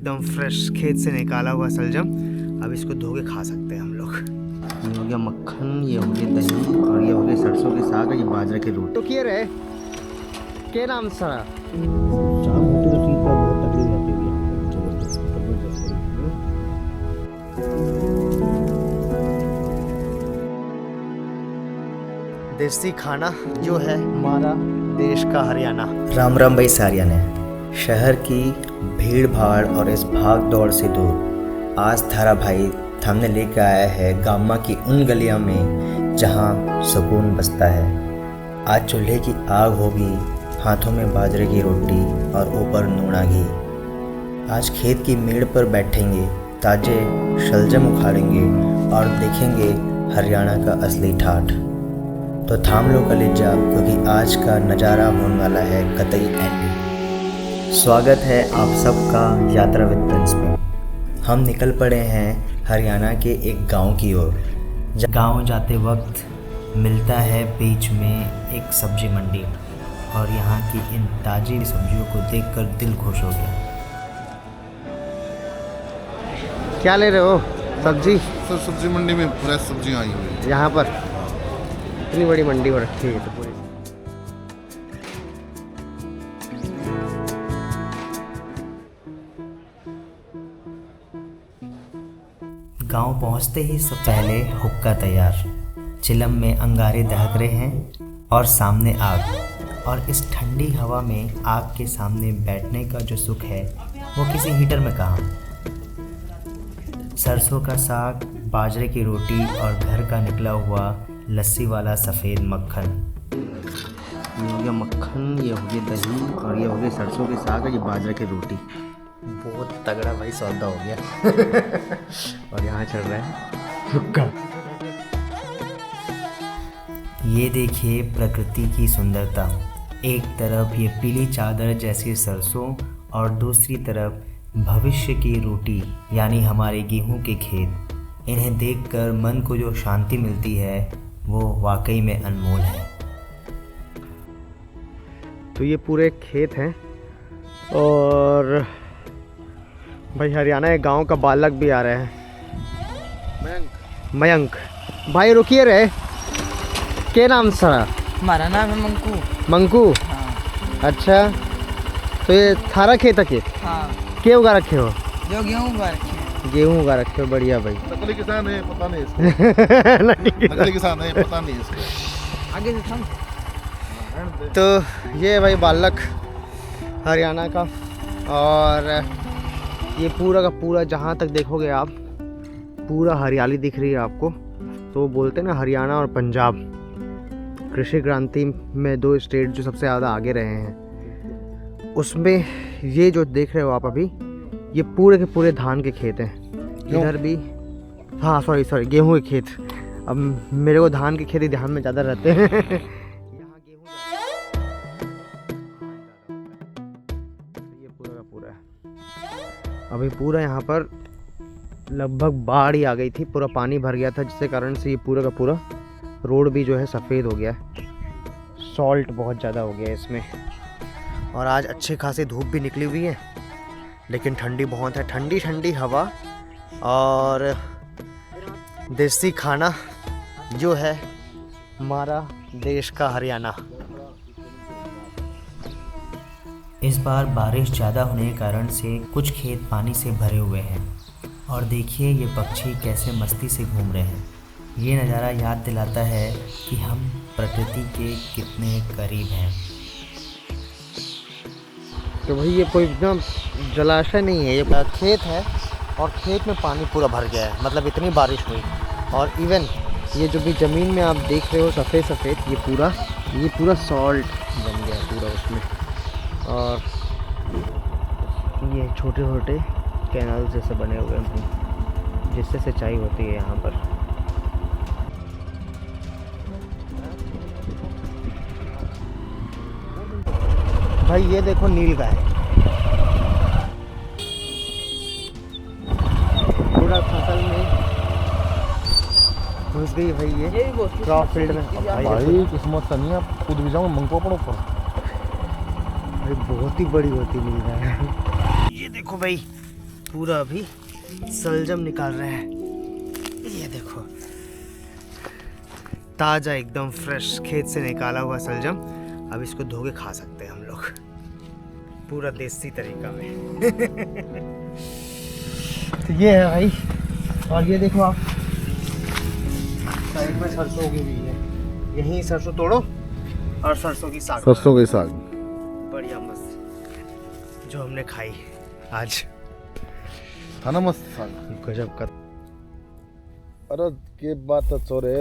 एकदम फ्रेश खेत से निकाला हुआ सलजम। अब इसको धो के खा सकते हैं हम लोग। ये हो गया मक्खन, ये हो गया दही और ये हो गया सरसों के साग और ये बाजरे की रोटी। तो क्या रहे के नाम सरा शाम होती तो ठीक है, बहुत तगड़ी रहती है। देसी खाना जो है हमारा देश का हरियाणा। राम राम भाई सारियाने। शहर की भीड़ भाड़ और इस भाग दौड़ से दूर आज थारा भाई हमने लेकर आया है गामा की उन गलियों में जहां सुकून बसता है। आज चूल्हे की आग होगी, हाथों में बाजरे की रोटी और ऊपर नूना घी। आज खेत की मेड़ पर बैठेंगे, ताजे शलजम उखाड़ेंगे और देखेंगे हरियाणा का असली ठाठ। तो थाम लो कलेजा, क्योंकि आज का नज़ारा होने वाला है कतई एंडी। स्वागत है आप सबका यात्रा विद प्रिंस में। हम निकल पड़े हैं हरियाणा के एक गांव की ओर। गांव जाते वक्त मिलता है बीच में एक सब्जी मंडी और यहाँ की इन ताज़ी सब्जियों को देखकर दिल खुश हो गया। क्या ले रहे हो सब्जी? सर सब्जी मंडी में फ्रेश सब्जियां आई हुई है। यहाँ पर इतनी बड़ी मंडी में रखी है तो पूरी। गांव पहुंचते ही सब पहले हुक्का तैयार, चिलम में अंगारे दहक रहे हैं और सामने आग। और इस ठंडी हवा में आग के सामने बैठने का जो सुख है वो किसी हीटर में कहाँ। सरसों का साग, बाजरे की रोटी और घर का निकला हुआ लस्सी वाला सफ़ेद मक्खन। ये हो गया मक्खन, ये हो गया दही और ये हो गया सरसों के साग और ये बाजरे की रोटी। बहुत तगड़ा भाई सौदा हो गया। और यहाँ चल रहा है हुक्का। ये देखिए प्रकृति की सुंदरता। एक तरफ ये पीली चादर जैसी सरसों और दूसरी तरफ भविष्य की रोटी यानी हमारे गेहूं के खेत। इन्हें देखकर मन को जो शांति मिलती है वो वाकई में अनमोल है। तो ये पूरे खेत हैं और भाई हरियाणा एक गांव का बालक भी आ रहे हैं, मयंक भाई। रुकिए रहे के नाम सरा? हमारा नाम है मंकू। मंकू? हाँ। अच्छा, तो ये थारा खेत है? हाँ। क्या उगा रखे हो? जो गेहूँ उगा रखे हैं। गेहूँ उगा रखे हो, बढ़िया भाई। नकली किसान है, पता नहीं इसको। नकली किसान है, पता नहीं इसको। आगे से थम। तो ये भाई बालक हरियाणा का, और ये पूरा का पूरा जहाँ तक देखोगे आप पूरा हरियाली दिख रही है आपको। तो बोलते हैं ना हरियाणा और पंजाब कृषि क्रांति में दो स्टेट जो सबसे ज़्यादा आगे रहे हैं, उसमें ये जो देख रहे हो आप अभी ये पूरे के पूरे धान के खेत हैं। इधर भी हाँ सॉरी गेहूं के खेत। अब मेरे को धान के खेती ध्यान में ज़्यादा रहते हैं। यहाँ गेहूं ये पूरा का पूरा अभी पूरा यहाँ पर लगभग बाढ़ ही आ गई थी, पूरा पानी भर गया था, जिसके कारण से ये पूरा का पूरा रोड भी जो है सफ़ेद हो गया है। सॉल्ट बहुत ज़्यादा हो गया है इसमें। और आज अच्छी खासी धूप भी निकली हुई है, लेकिन ठंडी बहुत है। ठंडी ठंडी हवा और देसी खाना जो है हमारा देश का हरियाणा। इस बार बारिश ज़्यादा होने के कारण से कुछ खेत पानी से भरे हुए हैं। और देखिए ये पक्षी कैसे मस्ती से घूम रहे हैं। ये नज़ारा याद दिलाता है कि हम प्रकृति के कितने करीब हैं। तो भाई ये कोई एकदम जलाशय नहीं है, ये खेत है और खेत में पानी पूरा भर गया है, मतलब इतनी बारिश हुई। और इवन ये जो भी ज़मीन में आप देख रहे हो सफ़ेद सफ़ेद, ये पूरा सॉल्ट जम गया है पूरा उसमें। और ये छोटे छोटे कैनाल जैसे बने हुए हैं जिससे सिंचाई होती है यहाँ पर। भाई ये देखो नील गाय पूरा फसल में घुस गई भाई। ये क्रॉप फील्ड में भाई किस्मत का नहीं, आप खुद भी जाओ मंगो पड़ो पर। भाई बहुत ही बड़ी होती नील गाय। ये देखो भाई पूरा अभी सलजम निकाल रहे हैं। ये देखो, ताज़ा एकदम फ्रेश खेत से निकाला हुआ सलजम। अब इसको धो के खा सकते हैं हम लोग, पूरा देसी तरीका में। तो ये है भाई, और ये देखो आप साइड में सरसों की भी है। यहीं सरसों तोड़ो और सरसों की साग, सरसों के साग बढ़िया मस्त, जो हमने खाई आज। था ना मस्त साग। गजब का। अरे के बात तो छोरे।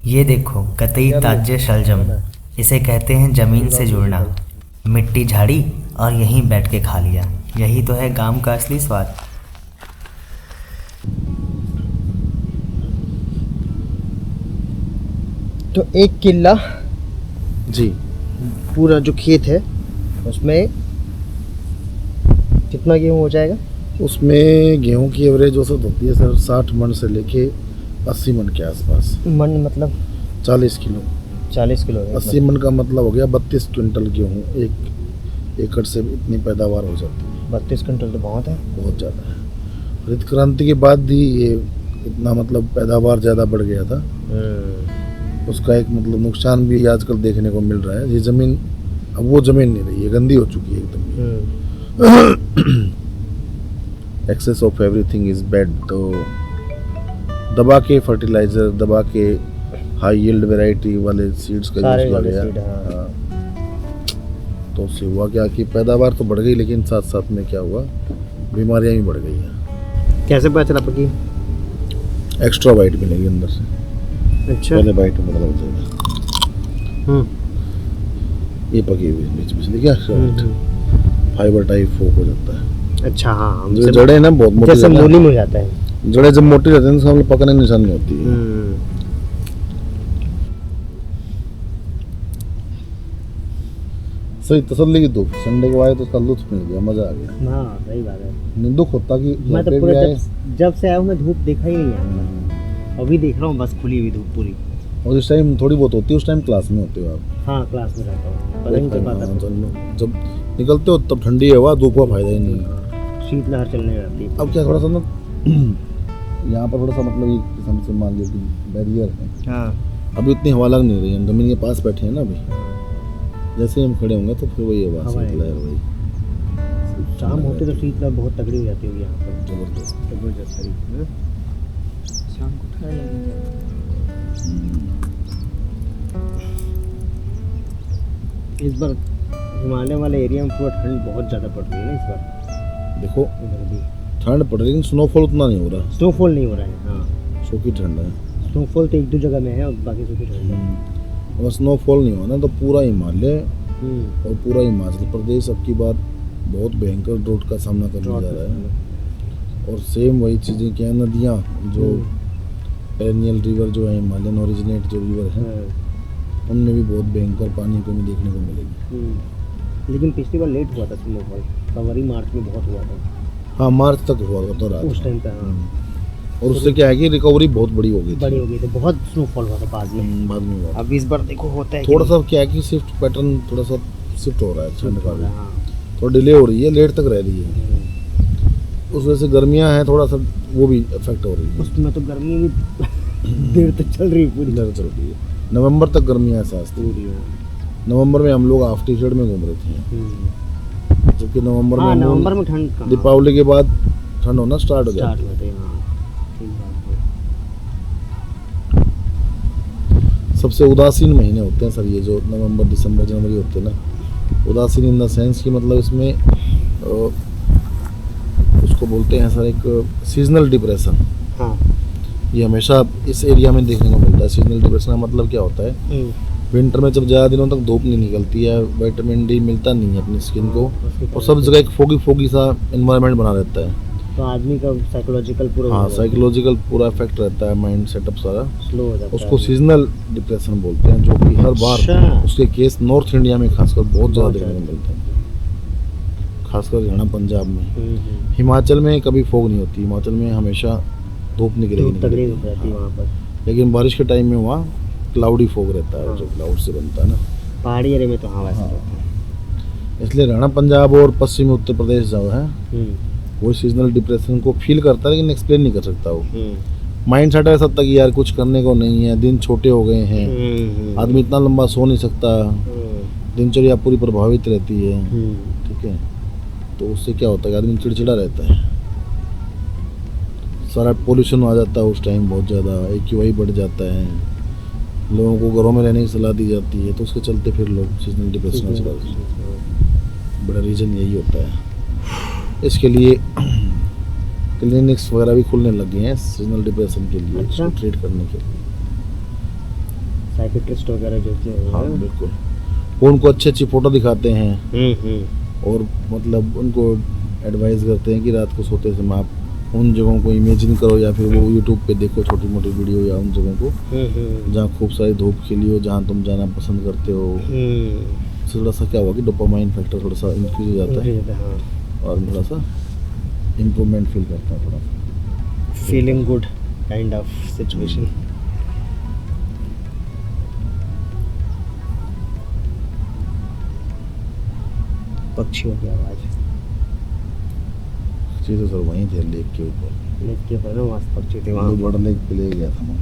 ये देखो कतई ताजे शलजम, इसे कहते हैं जमीन से जुड़ना। मिट्टी झाड़ी और यहीं बैठ के खा लिया, यही तो है गांव का असली स्वाद। तो 1 किल्ला जी, पूरा जो खेत है उसमें कितना गेहूँ हो जाएगा? उसमें गेहूं की एवरेज औसत होती है सर 60 मन से लेके 80 मन के आसपास। मन मतलब 40 किलो। 40 किलो है 80 मन का मतलब हो गया 32 क्विंटल गेहूँ। 1 एकड़ से इतनी पैदावार हो जाती है। 32 क्विंटल तो बहुत है। बहुत ज़्यादा है। हरित क्रांति के बाद भी ये इतना मतलब पैदावार ज़्यादा बढ़ गया था। उसका एक मतलब नुकसान भी आजकल देखने को मिल रहा है। ये ज़मीन अब वो ज़मीन नहीं रही है, गंदी हो चुकी है एकदम। Excess of everything is bad. तो दबा के फर्टिलाइज़र, दबा के हाई यील्ड वैरायटी वाले सीड्स का यूज़ किया गया। हाँ। तो उससे हुआ क्या कि पैदावार तो बढ़ गई, लेकिन साथ साथ में क्या हुआ, बीमारियां भी बढ़ गई हैं। कैसे पता चला पकी? एक्स्ट्रा वाइट मिलेगी अंदर से। अच्छा, पहले वाइट में मतलब जाएगा। ये पकी हुई बीच में से देखिए, फाइबर टाइप फोक हो जाता है। अच्छा हाँ, जो जड़ें ना बहुत मोटी, जैसे मूली में हो जाता है। जड़ें जब मोटी रहती हैं तो हम लोग पकने निशान नहीं होती है। सही तसल्ली की धूप, संडे को आए तो उसका लुत्फ मिल गया, मजा आ गया। हाँ सही बात है। नहीं दुख होता कि मैं तो लौटे पूरा भी आए। जब से आया हूँ मैं धूप देखा ही नहीं है। अभी देख रहा हूँ बस खुली हुई धूप पूरी। और इस टाइम थोड़ी बहुत होती है, उस टाइम क्लास में होते हो आप। हाँ क्लास में रहता हूँ, पता नहीं चल पाता। जब निकलते हो तब ठंडी हवा, धूप का फायदा ही नहीं है। शीतलहर चलने लगती है। अब क्या थोड़ा सा ना यहाँ पर थोड़ा सा मतलब एक किस्म से मान लीजिए बैरियर है। हाँ अभी उतनी हवा लग नहीं रही है, जमीन के पास बैठे हैं ना अभी। जैसे ही हम खड़े होंगे तो फिर वही हवा शीतलहर वही शाम होते तो शीतलहर बहुत तगड़ी हो जाती होगी यहाँ पर। जबरदस्त। शाम को ठंड लगेगी। इस बार हिमालय वाले एरिया में पूरा ठंड बहुत ज़्यादा पड़ रही है ना इस बार। देखो इधर भी ठंड पड़ रही है, लेकिन स्नोफॉल उतना नहीं हो रहा। स्नोफॉल नहीं हो रहा है। हाँ सूखी ठंड है। स्नोफॉल तो 1-2 जगह में है और बाकी सूखी ठंड है। अगर स्नोफॉल नहीं होना तो पूरा हिमालय और पूरा हिमाचल प्रदेश अब की बार बहुत भयंकर ड्रोट का सामना करने जा रहा है। और सेम वही चीज़ें क्या है, नदियाँ जो पेरेनियल रिवर जो है, हिमालयन ओरिजिनेट जो रिवर है, उनमें भी बहुत भयंकर पानी की कमी देखने को मिलेगी। लेकिन पिछली बार लेट हुआ था स्नोफॉल, फरवरी मार्च में बहुत हुआ था। हाँ मार्च तक हुआ तो रात उस टाइम पे। हाँ और उससे क्या है कि रिकवरी बहुत बड़ी हो गई बड़ी हो गई थी, बहुत स्नोफॉल हुआ था बाद में। बाद में हुआ। अब इस बार देखो होता है थोड़ा सा क्या है कि शिफ्ट पैटर्न थोड़ा सा शिफ्ट हो रहा है ठंड का भी। हाँ थोड़ा डिले हो रही है, लेट तक रह रही है। उस वजह से गर्मियाँ हैं, थोड़ा सा वो भी इफेक्ट हो रही है। उसमें तो गर्मी भी देर तक चल रही है, पूरी इधर चल रही है। नवंबर तक गर्मियाँ एहसास थी। नवंबर में हम लोग हाफ टी शर्ट में घूम रहे थे, जबकि नवंबर हाँ, में नवंबर में ठंड कहाँ? दीपावली के बाद ठंड होना स्टार्ट हो स्टार्ट जाती होते हैं। हाँ ठीक बात है। सबसे उदासीन महीने होते हैं सर ये जो नवंबर दिसंबर जनवरी होते हैं ना। उदासीन इन द सेंस कि मतलब इसमें उसको बोलते हैं सर एक सीजनल डिप्रेशन। हाँ ये हमेशा इस एरिया में देखने को मिलता है। सीजनल डिप्रेशन का मतलब क्या होता है, विंटर में जब ज़्यादा दिनों तक धूप नहीं निकलती है, विटामिन डी मिलता नहीं है अपनी स्किन को, और सब जगह एक फोगी सा एनवायरनमेंट बना रहता है। तो आदमी का साइकोलॉजिकल पूरा हाँ साइकोलॉजिकल पूरा इफेक्ट रहता है, माइंड सेटअप सारा स्लो हो जाता है। उसको सीजनल डिप्रेशन बोलते हैं, जो कि हर बार उसके केस नॉर्थ इंडिया में खासकर बहुत ज़्यादा देखने को मिलते हैं, खासकर हरियाणा पंजाब में। हिमाचल में कभी फोग नहीं होती, हिमाचल में हमेशा धूप निकलेगी तगड़ी धूप रहती है वहाँ पर। लेकिन बारिश के टाइम में वहाँ क्लाउडी फोग रहता है, जो क्लाउड से बनता है ना पहाड़ी एरिया में। तो हाँ वैसे इसलिए हरियाणा पंजाब और पश्चिमी उत्तर प्रदेश जो है वो सीजनल डिप्रेशन को फील करता है लेकिन एक्सप्लेन नहीं कर सकता वो। माइंड सेट ऐसा था कि यार कुछ करने को नहीं है, दिन छोटे हो गए हैं, आदमी इतना लंबा सो नहीं सकता, दिनचर्या पूरी प्रभावित रहती है, ठीक है। तो उससे क्या होता है कि आदमी चिड़चिड़ा रहता है, सारा पोल्यूशन आ जाता है उस टाइम, बहुत ज़्यादा AQI बढ़ जाता है, लोगों को घरों में रहने की सलाह दी जाती है, तो उसके चलते फिर लोग सीजनल डिप्रेशन में चला जाते हैं। बड़ा रीज़न यही होता है। इसके लिए क्लिनिक्स वगैरह भी खुलने लग गए हैं सीजनल डिप्रेशन के लिए, अच्छा। उसको ट्रीट करने के लिए। साइकियाट्रिस्ट वगैरह जो हाँ बिल्कुल, वो उनको अच्छी अच्छी फ़ोटो दिखाते हैं और मतलब उनको एडवाइस करते हैं कि रात को सोते समय आप उन जगहों को इमेजिन करो या फिर वो यूट्यूब पे देखो छोटी मोटी वीडियो या उन जगहों को जहाँ खूब सारी धूप खिली हो, जहाँ तुम जाना पसंद करते हो। इससे थोड़ा सा क्या हुआ कि डोपामाइन फैक्टर थोड़ा सा इंक्रीज हो जाता है और थोड़ा सा इम्प्रूवमेंट फील करता है, थोड़ा सा feeling good kind of situation. पक्षियों की आवाज़ चीज़ें सर वहीं थे लेक के ऊपर, लेक के ऊपर ना मस्त पक्षी थे वहाँ। बहुत बड़ा लेक पे ले गया था मैं,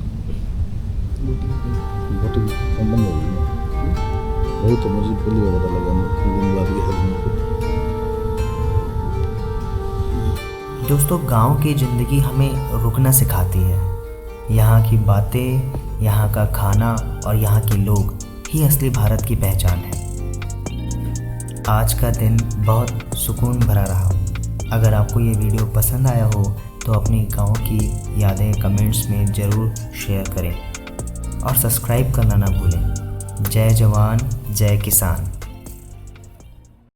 बोटिंग बंद हो गई है। वही तो मुझे पहली बार पता लगा, मैं 3 दिन बाद गया था। दोस्तों, गांव की ज़िंदगी हमें रुकना सिखाती है। यहाँ की बातें, यहाँ का खाना और यहाँ के लोग ही असली भारत की पहचान है। आज का दिन बहुत सुकून भरा रहा। अगर आपको ये वीडियो पसंद आया हो तो अपनी गांव की यादें कमेंट्स में ज़रूर शेयर करें और सब्सक्राइब करना ना भूलें। जय जवान, जय किसान।